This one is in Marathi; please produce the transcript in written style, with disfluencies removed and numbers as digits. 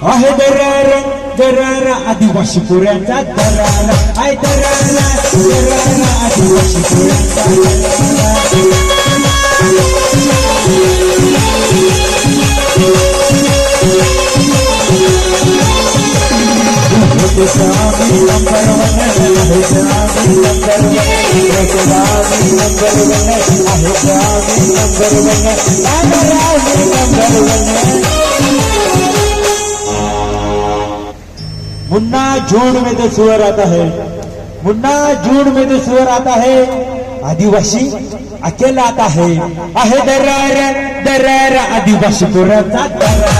आहे दरारा दरारा आदिवासी पुऱ्यांचा दरारा आहे दरारा दरारा आदिवासी पुऱ्यांचा नंबर वन आहे नंबर वन मुन्ना झुंड में तो सुअर आता है, मुन्ना झुंड में तो सुअर आता है, आदिवासी अकेला आता है। आहे दरार दरार आदिवासी पुराचा दरार।